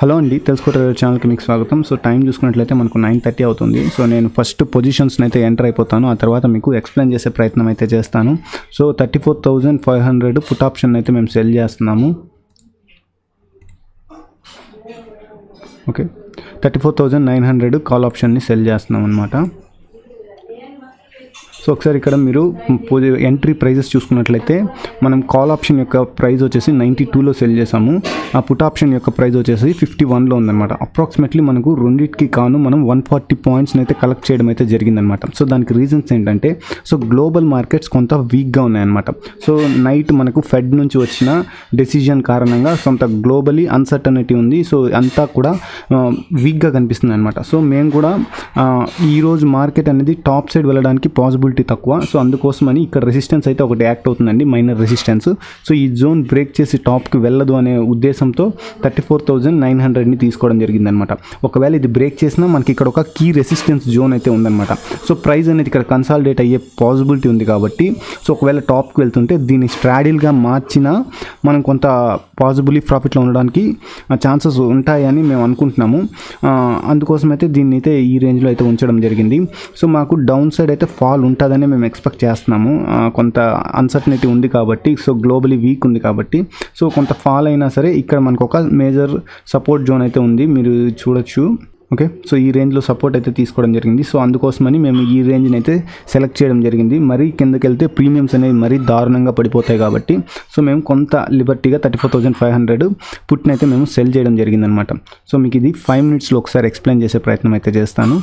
Hello అండి, తెలుసుకోవట్లేదు ఛానల్కి మీకు స్వాగతం. సో టైం చూసుకున్నట్లయితే మనకు 9:30 అవుతుంది. సో నేను ఫస్ట్ పొజిషన్స్ని అయితే ఎంటర్ అయిపోతాను. ఆ తర్వాత మీకు ఎక్స్ప్లెయిన్ చేసే ప్రయత్నం అయితే చేస్తాను. సో 34,500 పుట్ ఆప్షన్ అయితే మేము సెల్ చేస్తున్నాము. ఓకే, 34,900 కాల్ ఆప్షన్ని సెల్ చేస్తున్నాం అనమాట. సో ఒకసారి ఇక్కడ మీరు ఎంట్రీ ప్రైజెస్ చూసుకున్నట్లయితే మనం కాల్ ఆప్షన్ యొక్క ప్రైస్ వచ్చేసి 92లో సెల్ చేసాము. ఆ పుట్ ఆప్షన్ యొక్క ప్రైస్ వచ్చేసి 51లో ఉందన్నమాట. అప్రాక్సిమేట్లీ మనకు రెండింటికి కాను మనం 140 పాయింట్స్ని అయితే కలెక్ట్ చేయడం అయితే జరిగిందనమాట. సో దానికి రీజన్స్ ఏంటంటే, సో గ్లోబల్ మార్కెట్స్ కొంత వీక్గా ఉన్నాయన్నమాట. సో నైట్ మనకు ఫెడ్ నుంచి వచ్చిన డెసిజన్ కారణంగా కొంత గ్లోబలీ అన్సర్టనిటీ ఉంది. సో అంతా కూడా వీక్గా కనిపిస్తుంది అనమాట. సో మేము కూడా ఈరోజు మార్కెట్ అనేది టాప్ సైడ్ వెళ్ళడానికి పాసిబిలిటీ తక్కువ. సో అందుకోసమని ఇక్కడ రెసిస్టెన్స్ అయితే ఒకటి యాక్ట్ అవుతుందండి, మైనర్ రెసిస్టెన్స్. సో ఈ జోన్ బ్రేక్ చేసి టాప్కి వెళ్ళదు అనే ఉద్దేశంతో 34,900ని తీసుకోవడం జరిగిందనమాట. ఒకవేళ ఇది బ్రేక్ చేసినా మనకి ఇక్కడ ఒక కీ రెసిస్టెన్స్ జోన్ అయితే ఉందన్నమాట. సో ప్రైస్ అనేది ఇక్కడ కన్సాలిడేట్ అయ్యే పాసిబిలిటీ ఉంది కాబట్టి, సో ఒకవేళ టాప్కి వెళ్తుంటే దీన్ని స్ట్రాడిల్గా మార్చినా మనం కొంత పాసిబిలీ ప్రాఫిట్లో ఉండడానికి ఛాన్సెస్ ఉంటాయని మేము అనుకుంటున్నాము. అందుకోసం అయితే దీన్ని అయితే ఈ రేంజ్లో అయితే ఉంచడం జరిగింది. సో మాకు డౌన్ సైడ్ అయితే ఫాల్ ఉంటుందని మేము ఎక్స్పెక్ట్ చేస్తున్నాము. కొంత అన్సర్టనిటీ ఉంది కాబట్టి, సో గ్లోబలీ వీక్ ఉంది కాబట్టి, సో కొంత ఫాల్ అయినా సరే ఇక్కడ మనకు ఒక మేజర్ సపోర్ట్ జోన్ అయితే ఉంది, మీరు చూడొచ్చు. ఓకే, సో ఈ రేంజ్లో సపోర్ట్ అయితే తీసుకోవడం జరిగింది. సో అందుకోసమని మేము ఈ రేంజ్ని అయితే సెలెక్ట్ చేయడం జరిగింది. మరీ కిందకి వెళ్తే ప్రీమియమ్స్ అనేవి మరీ దారుణంగా పడిపోతాయి కాబట్టి, సో మేము కొంత లిబర్టీగా 34,500 పుట్ని అయితే మేము సెల్ చేయడం జరిగిందనమాట. సో మీకు ఇది 5 మినిట్స్లో ఒకసారి ఎక్స్ప్లెయిన్ చేసే ప్రయత్నం అయితే చేస్తాను.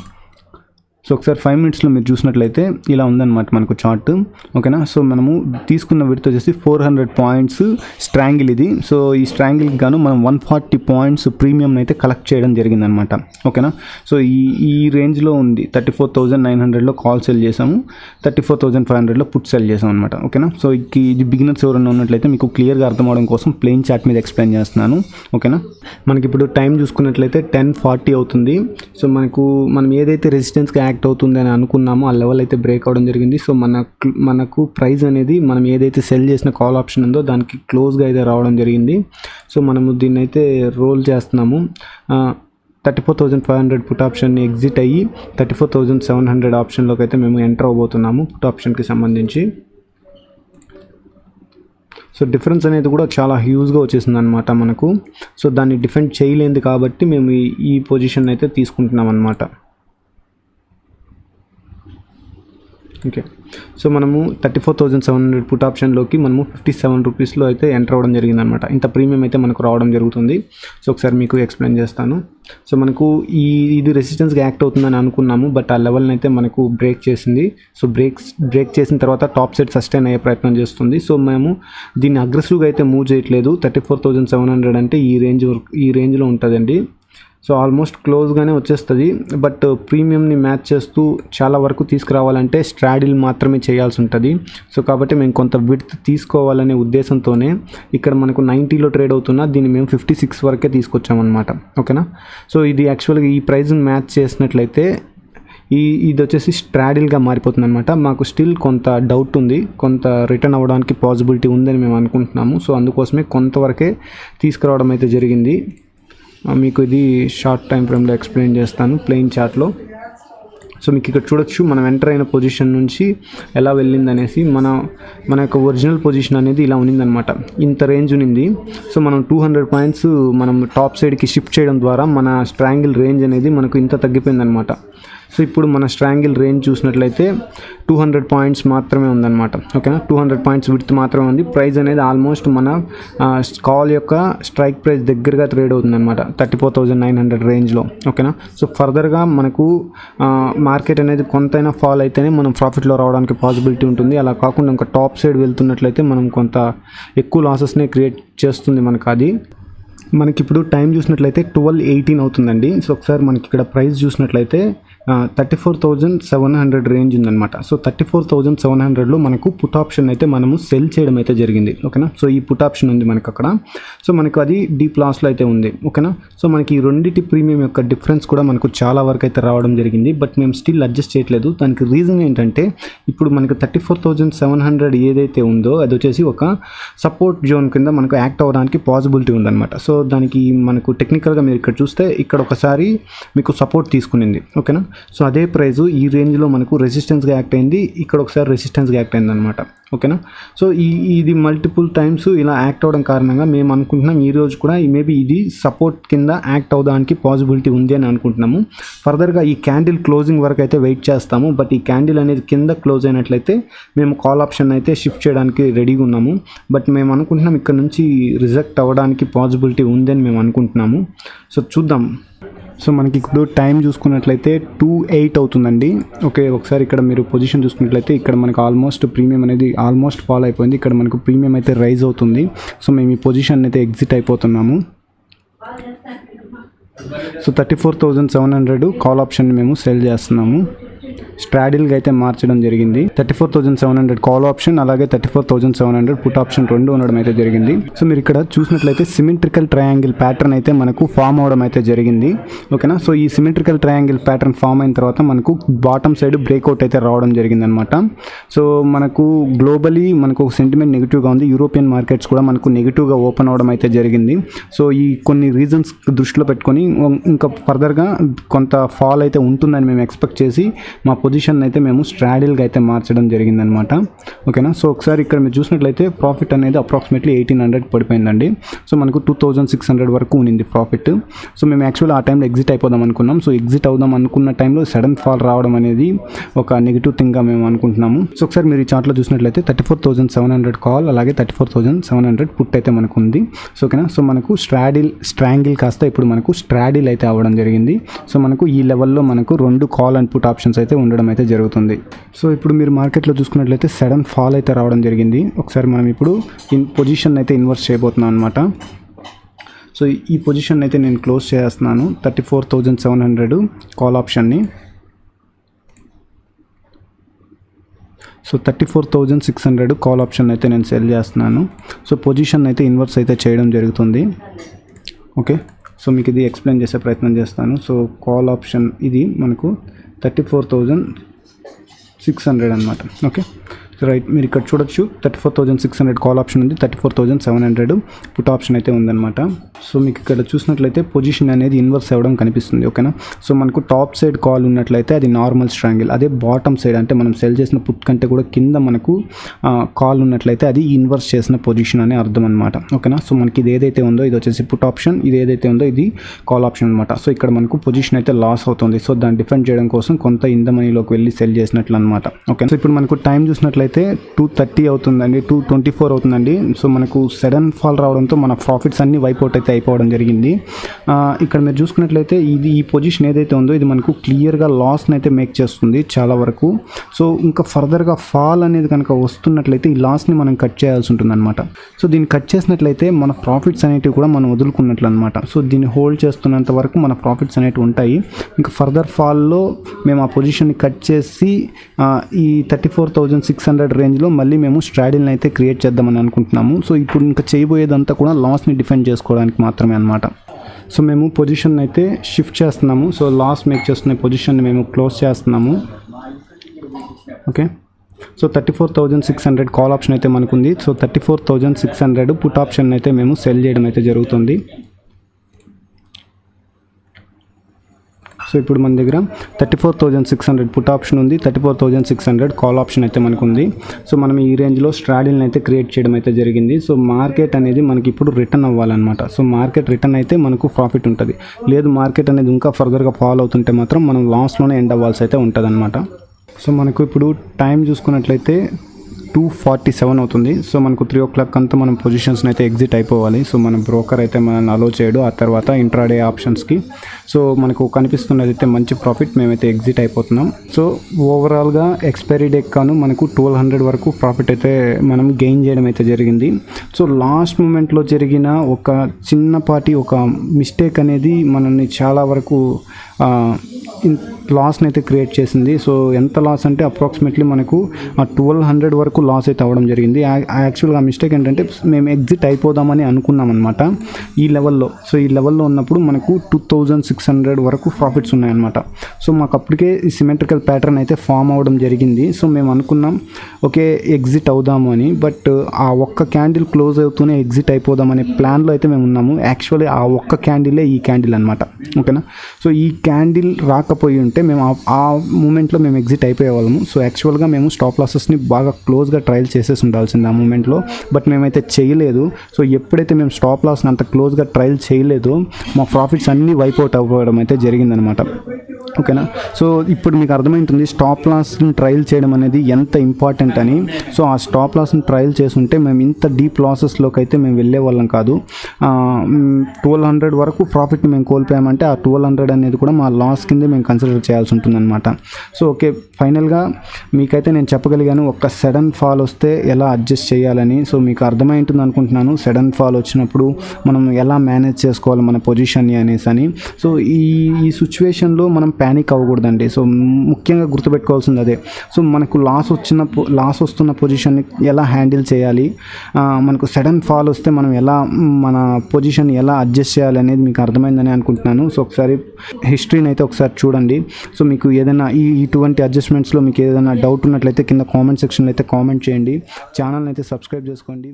సో ఒకసారి 5 మినిట్స్లో మీరు చూసినట్లయితే ఇలా ఉందన్నమాట మనకు చార్ట్. ఓకేనా, సో మనము తీసుకున్న విడత వచ్చేసి 400 పాయింట్స్ స్ట్రాంగిల్ ఇది. సో ఈ స్ట్రాంగిల్కి గాను మనం 140 పాయింట్స్ ప్రీమియంని అయితే కలెక్ట్ చేయడం జరిగిందనమాట. ఓకేనా, సో ఈ రేంజ్లో ఉంది. 34,900లో కాల్ సెల్ చేసాము, 34,500లో పుట్ సెల్ చేసాం అనమాట. ఓకేనా, సో ఇది బిగినర్స్ ఎవరైనా ఉన్నట్లయితే మీకు క్లియర్గా అర్థం అవడం కోసం ప్లెయిన్ చార్ట్ మీద ఎక్స్ప్లెయిన్ చేస్తున్నాను. ఓకేనా, మనకి ఇప్పుడు టైం చూసుకున్నట్లయితే 10:40 అవుతుంది. సో మనం ఏదైతే రెసిస్టెన్స్కి యాక్ట్ అవుతుంది అని అనుకున్నామో ఆ లెవెల్ అయితే బ్రేక్ అవ్వడం జరిగింది. సో మనకు ప్రైస్ అనేది మనం ఏదైతే సెల్ చేసిన కాల్ ఆప్షన్ ఉందో దానికి క్లోజ్గా అయితే రావడం జరిగింది. సో మనము దీన్ని అయితే రోల్ చేస్తున్నాము. 34,500 పుట్ ఆప్షన్ని ఎగ్జిట్ అయ్యి 34,700 ఆప్షన్లోకి అయితే మేము ఎంటర్ అవ్వబోతున్నాము పుట్ ఆప్షన్కి సంబంధించి. సో డిఫరెన్స్ అనేది కూడా చాలా హ్యూజ్గా వచ్చేసింది అనమాట మనకు. సో దాన్ని డిఫెండ్ చేయలేదు కాబట్టి మేము ఈ పొజిషన్ అయితే తీసుకుంటున్నాం అనమాట. ఓకే, సో మనము 34,700 పుట్ ఆప్షన్లోకి మనము 57 రూపీస్లో అయితే ఎంటర్ అవ్వడం జరిగిందనమాట. ఇంత ప్రీమియం అయితే మనకు రావడం జరుగుతుంది. సో ఒకసారి మీకు ఎక్స్ప్లెయిన్ చేస్తాను. సో మనకు ఇది రెసిస్టెన్స్గా యాక్ట్ అవుతుందని అనుకున్నాము, బట్ ఆ లెవెల్ని అయితే మనకు బ్రేక్ చేసింది. సో బ్రేక్ చేసిన తర్వాత టాప్ సైడ్ సస్టైన్ అయ్యే ప్రయత్నం చేస్తుంది. సో మేము దీన్ని అగ్రెసివ్గా అయితే మూవ్ చేయట్లేదు. 34,700 అంటే ఈ రేంజ్లో ఉంటుందండి. సో ఆల్మోస్ట్ క్లోజ్గానే వచ్చేస్తుంది. బట్ ప్రీమియంని మ్యాచ్ చేస్తూ చాలా వరకు తీసుకురావాలంటే స్ట్రాడిల్ మాత్రమే చేయాల్సి ఉంటుంది. సో కాబట్టి మేము కొంత విడ్త్ తీసుకోవాలనే ఉద్దేశంతోనే ఇక్కడ మనకు 90లో ట్రేడ్ అవుతున్నా దీన్ని మేము 56 వరకే తీసుకొచ్చామన్నమాట. ఓకేనా, సో ఇది యాక్చువల్గా ఈ ప్రైస్ని మ్యాచ్ చేసినట్లయితే ఇది వచ్చేసి స్ట్రాడిల్గా మారిపోతుంది అనమాట. మాకు స్టిల్ కొంత డౌట్ ఉంది, కొంత రిటర్న్ అవ్వడానికి పాసిబిలిటీ ఉందని మేము అనుకుంటున్నాము. సో అందుకోసమే కొంతవరకే తీసుకురావడం అయితే జరిగింది. మీకు ఇది షార్ట్ టైం ఫ్రేమ్లో ఎక్స్ప్లెయిన్ చేస్తాను ప్లెయిన్ చార్ట్లో. సో మీకు ఇక్కడ చూడొచ్చు మనం ఎంటర్ అయిన పొజిషన్ నుంచి ఎలా వెళ్ళింది అనేసి. మన యొక్క ఒరిజినల్ పొజిషన్ అనేది ఇలా ఉన్నిందనమాట, ఇంత రేంజ్ ఉన్నింది. సో మనం 200 పాయింట్స్ మనం టాప్ సైడ్కి షిఫ్ట్ చేయడం ద్వారా మన స్ట్రాంగిల్ రేంజ్ అనేది మనకు ఇంత తగ్గిపోయిందనమాట. సో ఇప్పుడు మన స్ట్రాంగిల్ రేంజ్ చూసినట్లయితే 200 పాయింట్స్ మాత్రమే ఉందన్నమాట. ఓకేనా, 200 పాయింట్స్ విడ్త్ మాత్రమే ఉంది. ప్రైస్ అనేది ఆల్మోస్ట్ మన కాల్ యొక్క స్ట్రైక్ ప్రైస్ దగ్గరగా ట్రేడ్ అవుతుందన్నమాట, 34,900 రేంజ్లో. ఓకేనా, సో ఫర్దర్గా మనకు మార్కెట్ అనేది కొంతైనా ఫాల్ అయితేనే మనం ప్రాఫిట్లో రావడానికి పాసిబిలిటీ ఉంటుంది. అలా కాకుండా ఇంకా టాప్ సైడ్ వెళ్తున్నట్లయితే మనం కొంత ఎక్కువ లాసెస్నే క్రియేట్ చేస్తుంది మనకు అది. మనకి ఇప్పుడు టైం చూసినట్లయితే 12:18 అవుతుందండి. సో ఒకసారి మనకి ఇక్కడ ప్రైస్ చూసినట్లయితే 34,700 రేంజ్ ఉందన్నమాట. సో 34,700లో మనకు పుట్ ఆప్షన్ అయితే మనము సెల్ చేయడం అయితే జరిగింది. ఓకేనా. సో ఈ పుట్ ఆప్షన్ ఉంది మనకు అక్కడ. సో మనకు అది డీప్ లాస్లో అయితే ఉంది. ఓకేనా. సో మనకి ఈ రెండింటి ప్రీమియం యొక్క డిఫరెన్స్ కూడా మనకు చాలా వరకు అయితే రావడం జరిగింది. బట్ మేము స్టిల్ అడ్జస్ట్ చేయట్లేదు. దానికి రీజన్ ఏంటంటే ఇప్పుడు మనకు 34,700 ఏదైతే ఉందో అది వచ్చేసి ఒక సపోర్ట్ జోన్ కింద మనకు యాక్ట్ అవ్వడానికి పాసిబిలిటీ ఉందన్నమాట. సో దానికి మనకు టెక్నికల్గా మీరు ఇక్కడ చూస్తే ఇక్కడ ఒకసారి మీకు సపోర్ట్ తీసుకునింది. ఓకేనా. సో అదే ప్రైస్ ఈ రేంజ్లో మనకు రెసిస్టెన్స్గా యాక్ట్ అయింది, ఇక్కడ ఒకసారి రెసిస్టెన్స్గా యాక్ట్ అయింది అనమాట. ఓకేనా. సో ఇది మల్టిపుల్ టైమ్స్ ఇలా యాక్ట్ అవ్వడం కారణంగా మేము అనుకుంటున్నాం ఈరోజు కూడా మేబీ ఇది సపోర్ట్ కింద యాక్ట్ అవ్వడానికి పాసిబిలిటీ ఉంది అని అనుకుంటున్నాము. ఫర్దర్గా ఈ క్యాండిల్ క్లోజింగ్ వరకు అయితే వెయిట్ చేస్తాము. బట్ ఈ క్యాండిల్ అనేది కింద క్లోజ్ అయినట్లయితే మేము కాల్ ఆప్షన్ అయితే షిఫ్ట్ చేయడానికి రెడీగా ఉన్నాము. బట్ మేము అనుకుంటున్నాం ఇక్కడ నుంచి రిజెక్ట్ అవ్వడానికి పాసిబిలిటీ ఉంది అని మేము అనుకుంటున్నాము. సో చూద్దాం. సో మనకి ఇప్పుడు టైం చూసుకున్నట్లయితే 2:08 అవుతుందండి. ఓకే. ఒకసారి ఇక్కడ మీరు పొజిషన్ చూసుకున్నట్లయితే ఇక్కడ మనకు ఆల్మోస్ట్ ప్రీమియం అనేది ఆల్మోస్ట్ ఫాల్ అయిపోయింది. ఇక్కడ మనకు ప్రీమియం అయితే రైజ్ అవుతుంది. సో మేము ఈ పొజిషన్ అయితే ఎగ్జిట్ అయిపోతున్నాము. సో 34,700 కాల్ ఆప్షన్ మేము సెల్ చేస్తున్నాము. స్ట్రాడిల్గా అయితే మార్చడం జరిగింది. 34,700 కాల్ ఆప్షన్ అలాగే 34,700 పుట్ ఆప్షన్ రెండు ఉండడం అయితే జరిగింది. సో మీరు ఇక్కడ చూసినట్లయితే సిమెట్రికల్ ట్రయాంగిల్ ప్యాటర్న్ అయితే మనకు ఫామ్ అవడం అయితే జరిగింది. ఓకేనా. సో ఈ సిమెట్రికల్ ట్రయాంగిల్ ప్యాటర్న్ ఫామ్ అయిన తర్వాత మనకు బాటమ్ సైడ్ బ్రేక్అవుట్ అయితే రావడం జరిగింది అనమాట. సో మనకు గ్లోబలీ మనకు ఒక సెంటిమెంట్ నెగిటివ్గా ఉంది. యూరోపియన్ మార్కెట్స్ కూడా మనకు నెగిటివ్గా ఓపెన్ అవడం అయితే జరిగింది. సో ఈ కొన్ని రీజన్స్ దృష్టిలో పెట్టుకొని ఇంకా ఫర్దర్గా కొంత ఫాల్ అయితే ఉంటుందని మేము ఎక్స్పెక్ట్ చేసి మా పొజిషన్ అయితే మేము స్ట్రాడిల్గా అయితే మార్చడం జరిగిందనమాట. ఓకేనా. సో ఒకసారి ఇక్కడ మీరు చూసినట్లయితే ప్రాఫిట్ అనేది అప్రాక్సిమేట్లీ 1,800 పడిపోయిందండి. సో మనకు 2,600 వరకు ఉన్నింది ప్రాఫిట్. సో మేము యాక్చువల్ ఆ టైంలో ఎగ్జిట్ అయిపోదాం అనుకున్నాం. సో ఎగ్జిట్ అవుదాం అనుకున్న టైంలో సడన్ ఫాల్ రావడం అనేది ఒక నెగిటివ్ థింగ్గా మేము అనుకుంటున్నాము. సో ఒకసారి మీరు ఈ చార్ట్లో చూసినట్లయితే 34,700 కాల్ అలాగే 34,700 పుట్ అయితే మనకు ఉంది. సో ఓకేనా. సో మనకు స్ట్రాంగిల్ కాస్త ఇప్పుడు మనకు స్ట్రాడిల్ అయితే అవ్వడం జరిగింది. సో మనకు ఈ లెవెల్లో మనకు రెండు కాల్ అండ్ పుట్ ఆప్షన్స్ అయితే ఉండడం అయితే జరుగుతుంది. సో ఇప్పుడు మీరు మార్కెట్లో చూసుకున్నట్లయితే సడన్ ఫాల్ అయితే రావడం జరిగింది. ఒకసారి మనం ఇప్పుడు పొజిషన్ అయితే ఇన్వర్స్ చేయబోతున్నాం అనమాట. సో ఈ పొజిషన్ అయితే నేను క్లోజ్ చేస్తున్నాను 34,700 కాల్ ఆప్షన్ని. సో 34,600 కాల్ ఆప్షన్ అయితే నేను సెల్ చేస్తున్నాను. సో పొజిషన్ అయితే ఇన్వర్స్ అయితే చేయడం జరుగుతుంది. ఓకే. సో మీకు ఇది ఎక్స్ప్లెయిన్ చేసే ప్రయత్నం చేస్తాను. సో కాల్ ఆప్షన్ ఇది మనకు 34,600 అనమాట. ఓకే. రైట్. మీరు ఇక్కడ చూడొచ్చు 34,600 కాల్ ఆప్షన్ ఉంది, 34,700 పుట్ ఆప్షన్ అయితే ఉందన్నమాట. సో మీకు ఇక్కడ చూసినట్లయితే పొజిషన్ అనేది ఇన్వర్స్ అవ్వడం కనిపిస్తుంది. ఓకేనా. సో మనకు టాప్ సైడ్ కాల్ ఉన్నట్లయితే అది నార్మల్ స్ట్రాంగిల్, అదే బాటమ్ సైడ్ అంటే మనం సెల్ చేసిన పుట్ కంటే కూడా కింద మనకు కాల్ ఉన్నట్లయితే అది ఇన్వర్స్ చేసిన పొజిషన్ అనే అర్థం అనమాట. ఓకేనా. సో మనకి ఇది ఏదైతే ఉందో ఇది వచ్చేసి పుట్ ఆప్షన్, ఇది ఏదైతే ఉందో ఇది కాల్ ఆప్షన్ అనమాట. సో ఇక్కడ మనకు పొజిషన్ అయితే లాస్ అవుతుంది. సో దాన్ని డిఫెండ్ చేయడం కోసం కొంత ఇన్ ద మనీలోకి వెళ్ళి సెల్ చేసినట్లు అనమాట. ఓకే. సో ఇప్పుడు మనకు టైం చూసినట్లయితే 2:30 అవుతుందండి, 2:24 అవుతుందండి. సో మనకు సడన్ ఫాల్ రావడంతో మన ప్రాఫిట్స్ అన్ని వైప్ అవుట్ అయితే అయిపోవడం జరిగింది. ఇక్కడ మీరు చూసుకున్నట్లయితే ఈ పొజిషన్ ఏదైతే ఉందో ఇది మనకు క్లియర్గా లాస్ని అయితే మేక్ చేస్తుంది చాలా వరకు. సో ఇంకా ఫర్దర్గా ఫాల్ అనేది కనుక వస్తున్నట్లయితే ఈ లాస్ని మనం కట్ చేయాల్సి ఉంటుంది అనమాట. సో దీన్ని కట్ చేసినట్లయితే మన ప్రాఫిట్స్ అనేటివి కూడా మనం వదులుకున్నట్లు అనమాట. సో దీన్ని హోల్డ్ చేస్తున్నంత వరకు మన ప్రాఫిట్స్ అనేటివి ఉంటాయి. ఇంకా ఫర్దర్ ఫాల్లో మేము ఆ పొజిషన్ని కట్ చేసి ఈ 34,600 రేంజ్లో మళ్ళీ మేము స్ట్రాడిల్ని అయితే క్రియేట్ చేద్దామని అనుకుంటున్నాము. సో ఇప్పుడు ఇంకా చేయబోయేదంతా కూడా లాస్ని డిఫెండ్ చేసుకోవడానికి మాత్రమే అనమాట. సో మేము పొజిషన్ అయితే షిఫ్ట్ చేస్తున్నాము. సో లాస్ మేక్ చేస్తున్న పొజిషన్ని మేము క్లోజ్ చేస్తున్నాము. ఓకే. సో 34,600 కాల్ ఆప్షన్ అయితే మనకుంది. సో 34,600 పుట్ ఆప్షన్ అయితే మేము సెల్ చేయడం అయితే జరుగుతుంది. సో ఇప్పుడు మన దగ్గర 34,600 పుట్ ఆప్షన్ ఉంది, 34,600 కాల్ ఆప్షన్ అయితే మనకు ఉంది. సో మనం ఈ రేంజ్లో స్ట్రాడిల్ని అయితే క్రియేట్ చేయడం అయితే జరిగింది. సో మార్కెట్ అనేది మనకి ఇప్పుడు రిటర్న్ అవ్వాలన్నమాట. సో మార్కెట్ రిటర్న్ అయితే మనకు ప్రాఫిట్ ఉంటుంది. లేదు మార్కెట్ అనేది ఇంకా ఫర్దర్గా ఫాలో అవుతుంటే మాత్రం మనం లాస్లోనే ఎండ్ అవ్వాల్సి అయితే ఉంటుంది అనమాట. సో మనకు ఇప్పుడు టైం చూసుకున్నట్లయితే 2:47 అవుతుంది. సో మనకు 3 o'clock అంతా మనం పొజిషన్స్ని అయితే ఎగ్జిట్ అయిపోవాలి. సో మన బ్రోకర్ అయితే మనల్ని అలో చేయడు. ఆ తర్వాత ఇంట్రాడే ఆప్షన్స్కి సో మనకు కనిపిస్తున్నది అయితే మంచి ప్రాఫిట్, మేమైతే ఎగ్జిట్ అయిపోతున్నాం. సో ఓవరాల్గా ఎక్స్పైరీ డే కాను మనకు 1,200 వరకు ప్రాఫిట్ అయితే మనం గెయిన్ చేయడం అయితే జరిగింది. సో లాస్ట్ మూమెంట్లో జరిగిన ఒక చిన్నపాటి ఒక మిస్టేక్ అనేది మనల్ని చాలా వరకు లాస్ని అయితే క్రియేట్ చేసింది. సో ఎంత లాస్ అంటే అప్రాక్సిమేట్లీ మనకు 1200 వరకు లాస్ అయితే అవ్వడం జరిగింది. యాక్చువల్గా మిస్టేక్ ఏంటంటే మేము ఎగ్జిట్ అయిపోదామని అనుకున్నాం అనమాట ఈ లెవెల్లో. సో ఈ లెవెల్లో ఉన్నప్పుడు మనకు 2600 వరకు ప్రాఫిట్స్ ఉన్నాయన్నమాట. సో మాకు అప్పటికే ఈ సిమెట్రికల్ ప్యాటర్న్ అయితే ఫామ్ అవ్వడం జరిగింది. సో మేము అనుకున్నాం ఓకే ఎగ్జిట్ అవుదాము అని, బట్ ఆ ఒక్క క్యాండిల్ క్లోజ్ అవుతూనే ఎగ్జిట్ అయిపోదామనే ప్లాన్లో అయితే మేము ఉన్నాము. యాక్చువల్లీ ఆ ఒక్క క్యాండిలే ఈ క్యాండిల్ అనమాట. ఓకేనా. సో ఈ క్యాండిల్ రాకపోయి ఉంటే మేము ఆ మూమెంట్లో మేము ఎగ్జిట్ అయిపోయేవాళ్ళము. సో యాక్చువల్గా మేము స్టాప్ లాసెస్ని బాగా క్లోజ్గా ట్రయల్ చేసేసి ఉండాల్సింది ఆ మూమెంట్లో, బట్ మేమైతే చేయలేదు. సో ఎప్పుడైతే మేము స్టాప్ లాస్ని అంత క్లోజ్గా ట్రయల్ చేయలేదో మా ప్రాఫిట్స్ అన్నీ వైప్ అవుట్ అవ్వడం అయితే జరిగిందనమాట. ఓకేనా. సో ఇప్పుడు మీకు అర్థమవుతుంది స్టాప్ లాస్ని ట్రయల్ చేయడం అనేది ఎంత ఇంపార్టెంట్ అని. సో ఆ స్టాప్ లాస్ని ట్రయల్ చేస్తుంటే మేము ఇంత డీప్ లాసెస్లోకి అయితే మేము వెళ్ళే వాళ్ళం కాదు. 1200 వరకు ప్రాఫిట్ని మేము కోల్పోయామంటే ఆ 1200 అనేది కూడా మా లాస్ కిందే మేము కన్సిడర్ చేయాల్సి ఉంటుందన్నమాట. సో ఓకే, ఫైనల్గా మీకైతే నేను చెప్పగలిగాను ఒక సడన్ ఫాల్ వస్తే ఎలా అడ్జస్ట్ చేయాలని. సో మీకు అర్థమై ఉంటుంది అనుకుంటున్నాను సడన్ ఫాల్ వచ్చినప్పుడు మనం ఎలా మేనేజ్ చేసుకోవాలి మన పొజిషన్ని అనేసి అని. సో ఈ సిచ్యువేషన్లో మనం ప్యానిక్ అవ్వకూడదండి. సో ముఖ్యంగా గుర్తుపెట్టుకోవాల్సింది అదే. సో మనకు లాస్ వస్తున్న పొజిషన్ని ఎలా హ్యాండిల్ చేయాలి, మనకు సడన్ ఫాల్ వస్తే మనం ఎలా మన పొజిషన్ ఎలా అడ్జస్ట్ చేయాలి అనేది మీకు అర్థమైందని అనుకుంటున్నాను. సో ఒకసారి హిస్టరీని అయితే ఒకసారి చూడండి. సో మీకు ఏదైనా ఇటువంటి అడ్జస్ట్మెంట్స్లో మీకు ఏదైనా డౌట్ ఉన్నట్లయితే కింద కామెంట్ సెక్షన్లో అయితే కామెంట్ చేయండి. ఛానల్ని అయితే సబ్స్క్రైబ్ చేసుకోండి.